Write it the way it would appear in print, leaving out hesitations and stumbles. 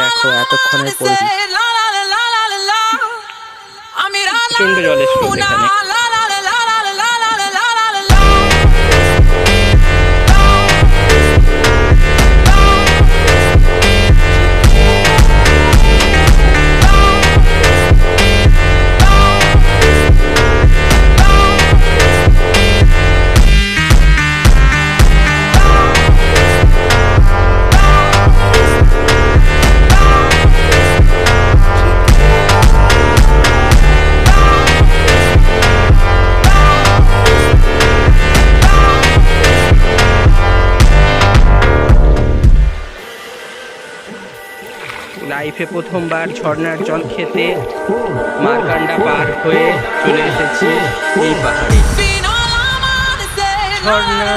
দেখো এতক্ষণের পরিবেশ, প্রচন্ড জলের স্রোত এখানে। লাইফে প্রথমবার ঝর্ণার জল খেতে মারকান্ডা পার হয়ে চলে এসেছি এই পাহাড়ে। ঝর্ণা